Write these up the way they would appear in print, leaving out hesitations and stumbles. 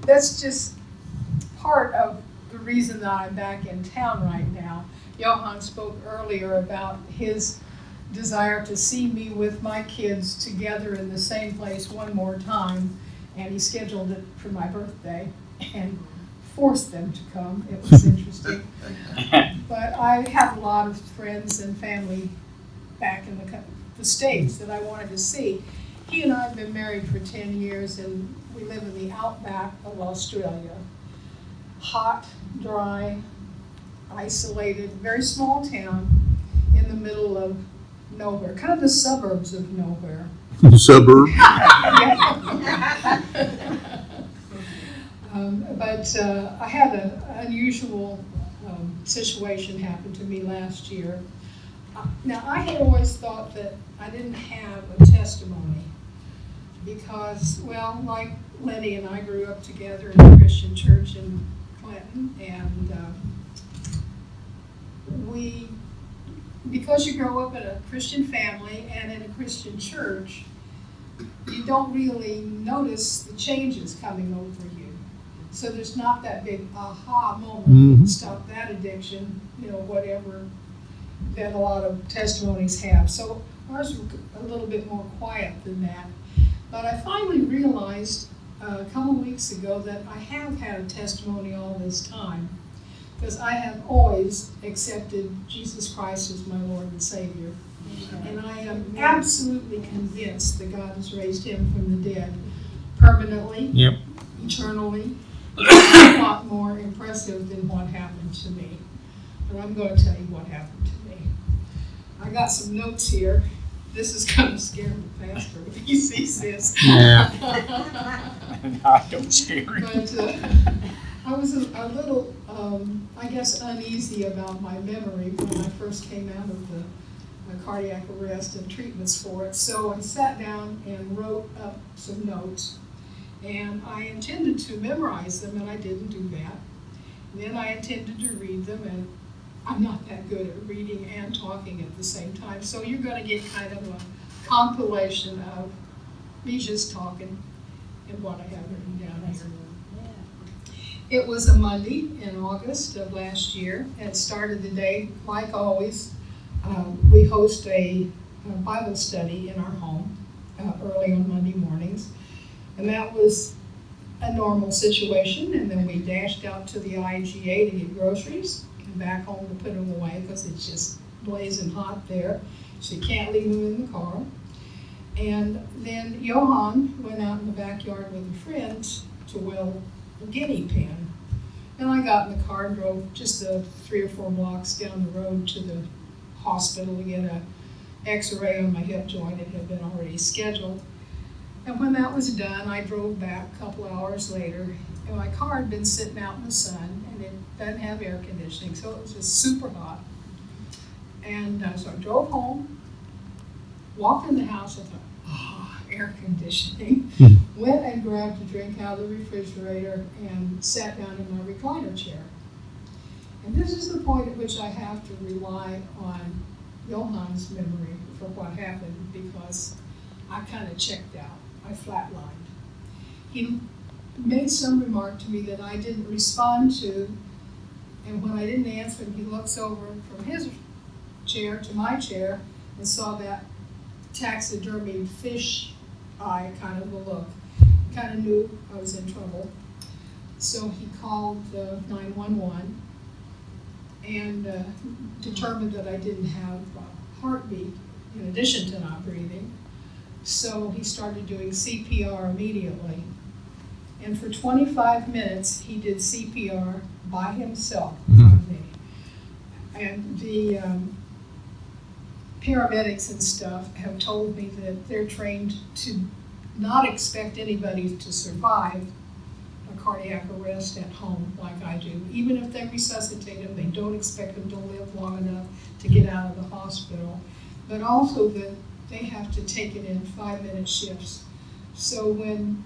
that's just part of the reason that I'm back in town right now. Johan spoke earlier about his desire to see me with my kids together in the same place one more time, and he scheduled it for my birthday and forced them to come. It was interesting. But I have a lot of friends and family back in the States that I wanted to see. He and I have been married for 10 years, and we live in the outback of Australia. Hot, dry, isolated, very small town in the middle of nowhere, kind of the suburbs of nowhere. Suburb. But I had an unusual situation happen to me last year. Now, I had always thought that I didn't have a testimony because, well, like Lenny and I grew up together in a Christian church in Clinton, and because you grow up in a Christian family and in a Christian church, you don't really notice the changes coming over you. So there's not that big aha moment, stop that addiction, whatever that a lot of testimonies have. So ours were a little bit more quiet than that. But I finally realized a couple weeks ago that I have had a testimony all this time, because I have always accepted Jesus Christ as my Lord and Savior. And I am absolutely convinced that God has raised him from the dead permanently, eternally. It's a lot more impressive than what happened to me. But I'm going to tell you what happened to me. I got some notes here. This is going to scare the pastor if he sees this. Yeah. Don't scare him. But I was a little, I guess, uneasy about my memory when I first came out of the cardiac arrest and treatments for it. So I sat down and wrote up some notes. And I intended to memorize them, and I didn't do that. And then I intended to read them, and I'm not that good at reading and talking at the same time. So you're going to get kind of a compilation of me just talking and what I have written down here. It was a Monday in August of last year, and it started the day, like always. We host a Bible study in our home early on Monday mornings. And that was a normal situation, and then we dashed out to the IGA to get groceries and back home to put them away because it's just blazing hot there, so you can't leave them in the car. And then Johan went out in the backyard with a friend to weld a guinea pin. And I got in the car and drove just 3 or 4 blocks down the road to the hospital to get an x-ray on my hip joint. It had been already scheduled. And when that was done, I drove back a couple hours later, and my car had been sitting out in the sun, and it doesn't have air conditioning, so it was just super hot. And so I drove home, walked in the house, and thought, air conditioning. Went and grabbed a drink out of the refrigerator and sat down in my recliner chair. And this is the point at which I have to rely on Johan's memory for what happened, because I kind of checked out. I flatlined. He made some remark to me that I didn't respond to, and when I didn't answer him, he looks over from his chair to my chair and saw that taxidermied fish eye kind of a look. He kind of knew I was in trouble. So he called 911 and determined that I didn't have a heartbeat in addition to not breathing. So he started doing CPR immediately. And for 25 minutes, he did CPR by himself on me. And the paramedics and stuff have told me that they're trained to not expect anybody to survive a cardiac arrest at home like I do. Even if they resuscitate them, they don't expect them to live long enough to get out of the hospital. But also that they have to take it in 5-minute shifts. So when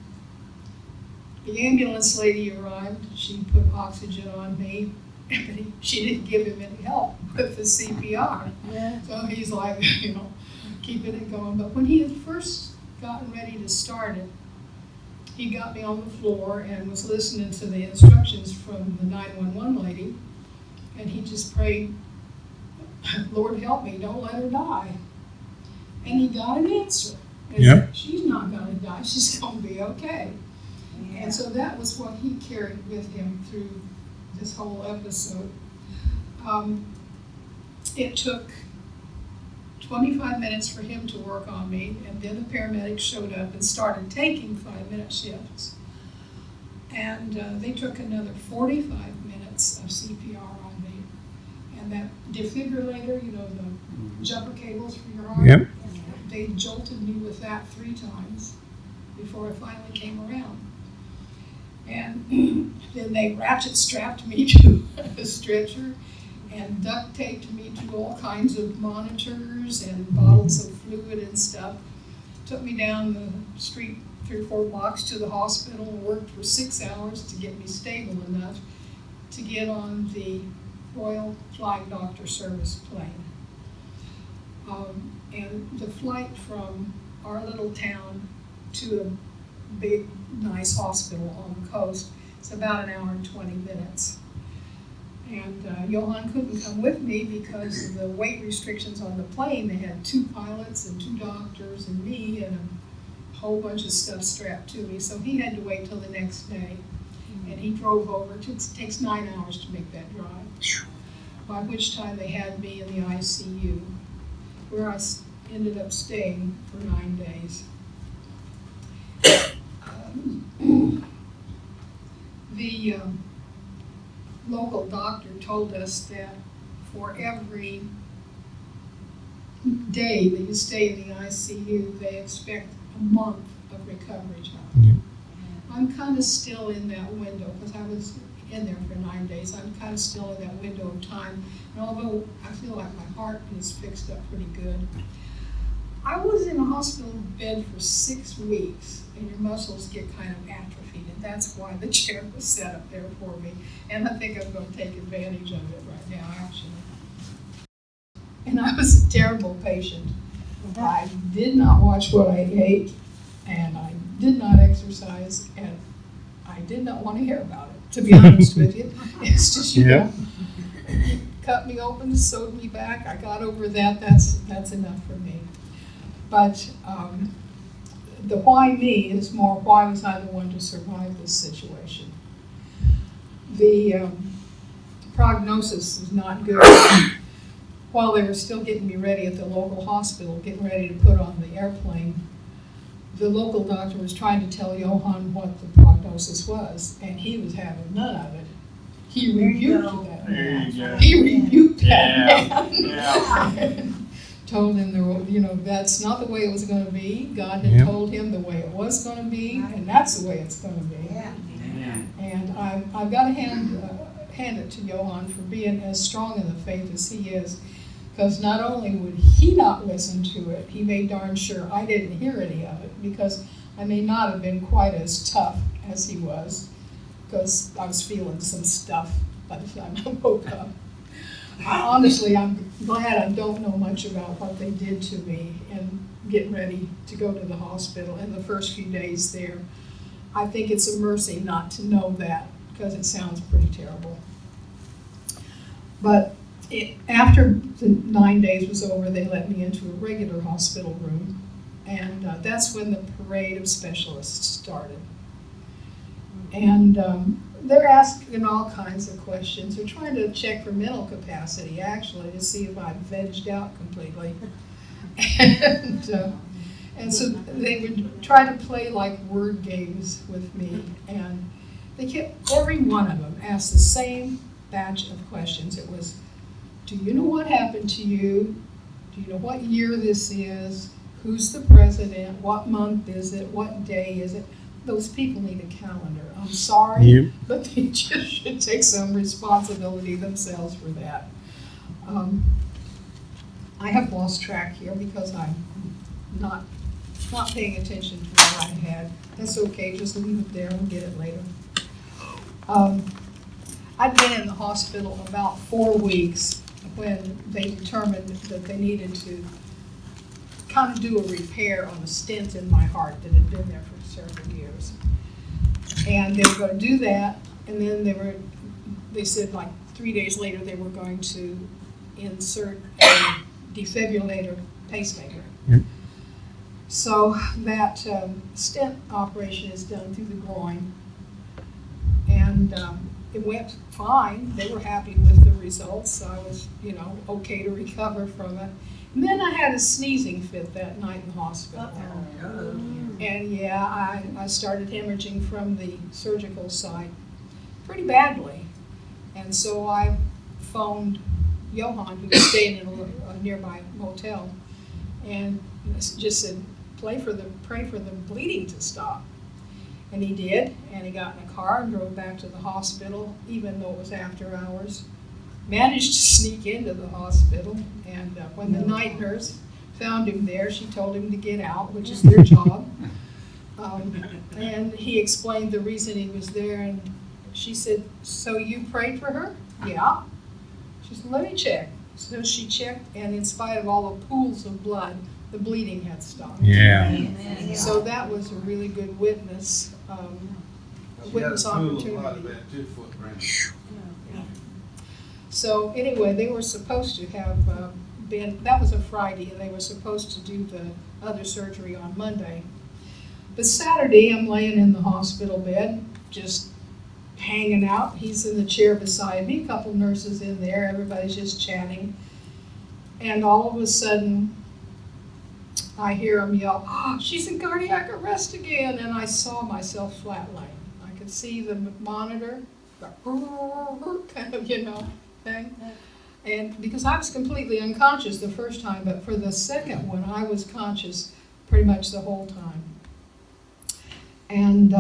the ambulance lady arrived, she put oxygen on me, but she didn't give him any help with the CPR. Yeah. So he's like, keeping it going. But when he had first gotten ready to start it, he got me on the floor and was listening to the instructions from the 911 lady, and he just prayed, Lord help me, don't let her die. And he got an answer. And Yep. she's not gonna die, she's gonna be okay. Yeah. And so that was what he carried with him through this whole episode. It took 25 minutes for him to work on me, and then the paramedics showed up and started taking 5-minute shifts. And they took another 45 minutes of CPR on me. And that defibrillator, you know, the jumper cables for your heart, Yep. they jolted me with that 3 times before I finally came around. And then they ratchet strapped me to a stretcher and duct taped me to all kinds of monitors and bottles of fluid and stuff. Took me down the street 3 or 4 blocks to the hospital and worked for 6 hours to get me stable enough to get on the Royal Flying Doctor Service plane. And the flight from our little town to a big, nice hospital on the coast is about 1 hour and 20 minutes. And Johann couldn't come with me because of the weight restrictions on the plane. They had 2 pilots and 2 doctors and me and a whole bunch of stuff strapped to me. So he had to wait till the next day. And he drove over. It takes 9 hours to make that drive. By which time they had me in the ICU, where I ended up staying for 9 days. The local doctor told us that for every day that you stay in the ICU, they expect a month of recovery time. Yep. I'm kind of still in that window because I was in there for 9 days. I'm kind of still in that window of time. And although I feel like my heart is fixed up pretty good, I was in a hospital bed for 6 weeks, and your muscles get kind of atrophied, and that's why the chair was set up there for me. And I think I'm going to take advantage of it right now, actually. And I was a terrible patient. I did not watch what I ate, and I did not exercise, and I did not want to hear about it, to be honest with you. It's just, you know, cut me open, sewed me back. I got over that. That's enough for me. But the why me is more, why was I the one to survive this situation? The prognosis was not good. While they were still getting me ready at the local hospital, getting ready to put on the airplane, the local doctor was trying to tell Johann what the prognosis was, and he was having none of it. He rebuked that There man. you go. He rebuked that Yeah, man. yeah. Told him, that's not the way it was going to be. God had Yep. told him the way it was going to be, and that's the way it's going to be. Yeah. And I've got to hand it to Johann for being as strong in the faith as he is, because not only would he not listen to it, he made darn sure I didn't hear any of it, because I may not have been quite as tough as he was, because I was feeling some stuff by the time I woke up. Honestly, I'm glad I don't know much about what they did to me and getting ready to go to the hospital in the first few days there. I think it's a mercy not to know that, because it sounds pretty terrible. But after the 9 days was over, they let me into a regular hospital room, and that's when the parade of specialists started. And they're asking all kinds of questions. They're trying to check for mental capacity, actually, to see if I've vegged out completely. And so they would try to play like word games with me, and they kept, every one of them asked the same batch of questions. It was, do you know what happened to you? Do you know what year this is? Who's the president? What month is it? What day is it? Those people need a calendar. I'm sorry, Yep. but they just should take some responsibility themselves for that. I have lost track here because I'm not paying attention to what I had. That's okay, just leave it there and get it later. I'd been in the hospital about 4 weeks when they determined that they needed to kind of do a repair on a stent in my heart that had been there for several years. And they were going to do that, and then they said like 3 days later they were going to insert a defibrillator pacemaker. Yep. So that stent operation is done through the groin, and it went fine. They were happy with the results. So I was, okay to recover from it. And then I had a sneezing fit that night in the hospital. And yeah, I started hemorrhaging from the surgical site pretty badly. And so I phoned Johann, who was staying in a nearby motel, and just said, pray for the bleeding to stop. And he did, and he got in a car and drove back to the hospital, even though it was after hours. Managed to sneak into the hospital, and when the night nurse found him there, she told him to get out, which is their job. And he explained the reason he was there, and she said, so you prayed for her? Yeah. She said, let me check. So she checked, and in spite of all the pools of blood, the bleeding had stopped. Yeah. So that was a really good witness, witness opportunity. So anyway, they were supposed to have that was a Friday, and they were supposed to do the other surgery on Monday. But Saturday, I'm laying in the hospital bed, just hanging out. He's in the chair beside me, a couple nurses in there, everybody's just chatting. And all of a sudden, I hear him yell, oh, she's in cardiac arrest again, and I saw myself flatline. I could see the monitor, kind of, thing. And because I was completely unconscious the first time, but for the second one, I was conscious pretty much the whole time. And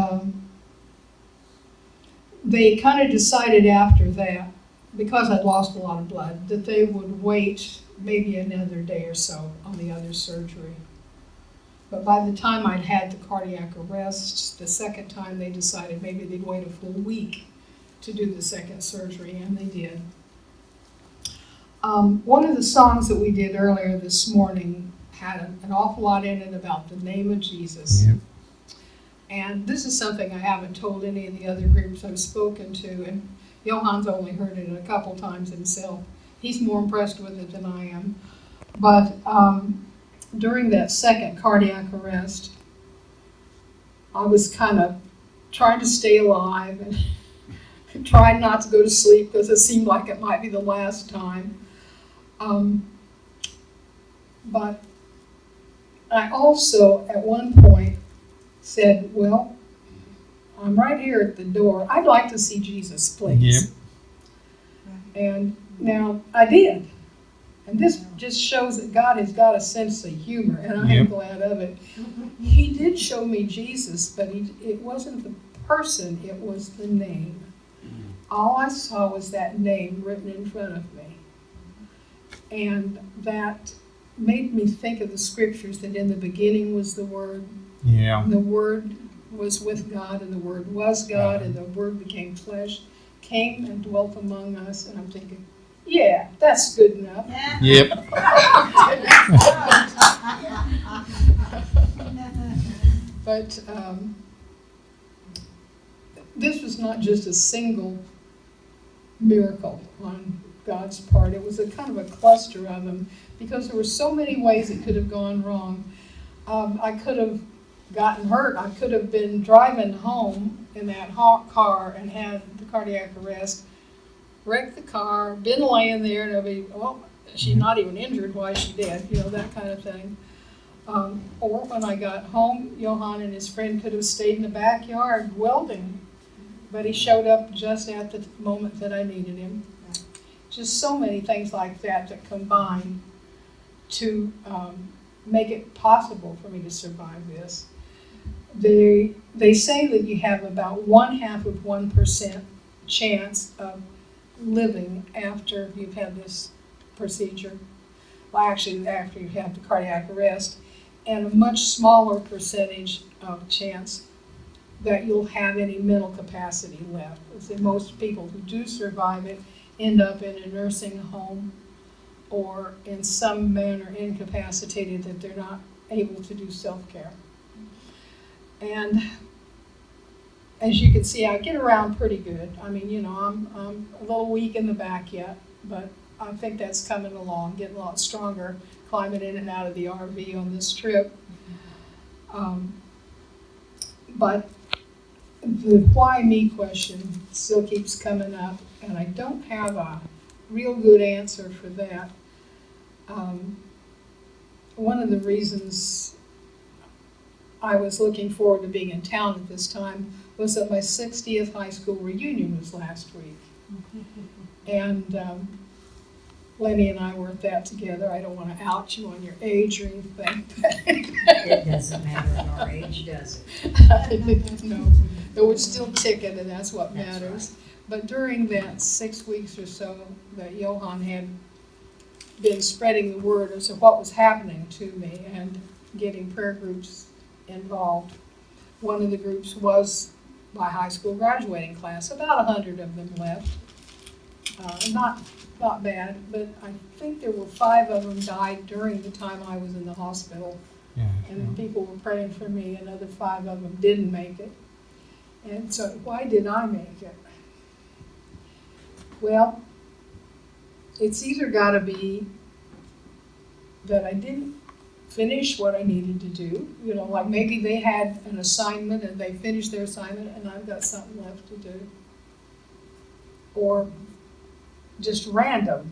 they kind of decided after that, because I'd lost a lot of blood, that they would wait maybe another day or so on the other surgery. But by the time I'd had the cardiac arrest, the second time they decided maybe they'd wait a full week to do the second surgery, and they did. One of the songs that we did earlier this morning had an awful lot in it about the name of Jesus. Yep. And this is something I haven't told any of the other groups I've spoken to, and Johann's only heard it a couple times himself. He's more impressed with it than I am. But during that second cardiac arrest, I was kind of trying to stay alive and tried not to go to sleep because it seemed like it might be the last time. But I also, at one point, said, well, I'm right here at the door. I'd like to see Jesus, please. Yep. And now I did. And this just shows that God has got a sense of humor, and I am glad of it. He did show me Jesus, but it wasn't the person, it was the name. All I saw was that name written in front of me. And that made me think of the scriptures that in the beginning was the Word. Yeah. And the Word was with God, and the Word was God, and the Word became flesh, came and dwelt among us. And I'm thinking, yeah, that's good enough. Yep. But this was not just a single miracle on God's part. It was a kind of a cluster of them, because there were so many ways it could have gone wrong. I could have gotten hurt. I could have been driving home in that hot car and had the cardiac arrest, wrecked the car, been laying there, and nobody, well, she's not even injured, why is she dead? That kind of thing. Or when I got home, Johann and his friend could have stayed in the backyard welding, but he showed up just at the moment that I needed him. Just so many things like that combined to make it possible for me to survive this. They say that you have about 0.5% chance of living after you've had this procedure. Well, actually, after you've had the cardiac arrest, and a much smaller percentage of chance that you'll have any mental capacity left. So most people who do survive it end up in a nursing home or in some manner incapacitated that they're not able to do self-care. And as you can see, I get around pretty good. I mean, you know, I'm a little weak in the back yet, but I think that's coming along, getting a lot stronger, climbing in and out of the RV on this trip. But the why me question still keeps coming up, and I don't have a real good answer for that. One of the reasons I was looking forward to being in town at this time was that my 60th high school reunion was last week. And Lenny and I were at that together. I don't want to out you on your age or anything. It doesn't matter our age, does it? No, but we're still ticking, and that's what That's matters. right. But during that 6 weeks or so that Johan had been spreading the word as to what was happening to me and getting prayer groups involved, one of the groups was my high school graduating class. About 100 of them left. Not bad, but I think there were 5 of them died during the time I was in the hospital. Yeah. And people were praying for me, and other 5 of them didn't make it. And so why did I make it? Well, it's either got to be that I didn't finish what I needed to do. You know, like maybe they had an assignment and they finished their assignment and I've got something left to do. Or just random.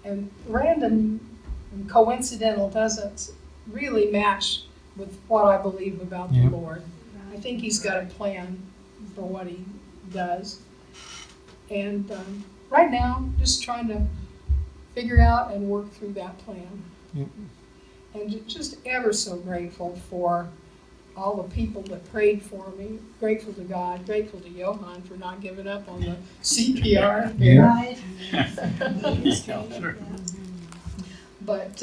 And random and coincidental doesn't really match with what I believe about the Yeah. Lord. I think He's got a plan for what He does. And right now, just trying to figure out and work through that plan. Yep. And just ever so grateful for all the people that prayed for me. Grateful to God, grateful to Johan for not giving up on the CPR. Yeah. Right? Counselor. But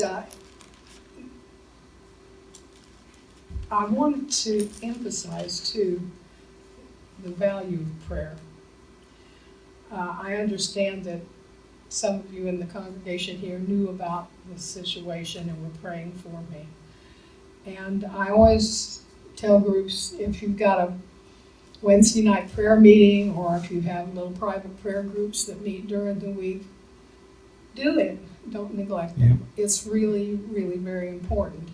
I wanted to emphasize, too, the value of prayer. I understand that some of you in the congregation here knew about the situation and were praying for me. And I always tell groups, if you've got a Wednesday night prayer meeting, or if you have little private prayer groups that meet during the week, do it. Don't neglect it. Yeah. It's really, really very important.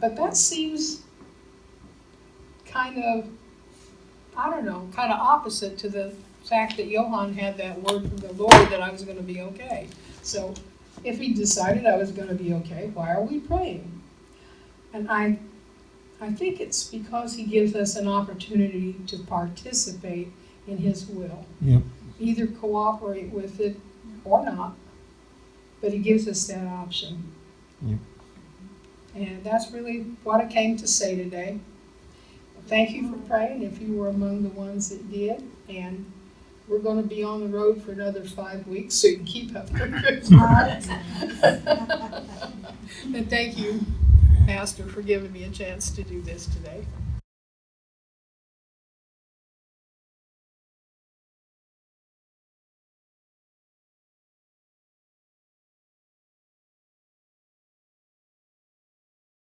But that seems kind of, I don't know, kind of opposite to the fact that Johan had that word from the Lord that I was going to be okay. So if he decided I was going to be okay, why are we praying? And I think it's because he gives us an opportunity to participate in his will. Yep. Either cooperate with it or not, but he gives us that option. Yep. And that's really what I came to say today. Thank you for praying, if you were among the ones that did. And we're going to be on the road for another 5 weeks, so you can keep up the good work. And thank you, Pastor, for giving me a chance to do this today.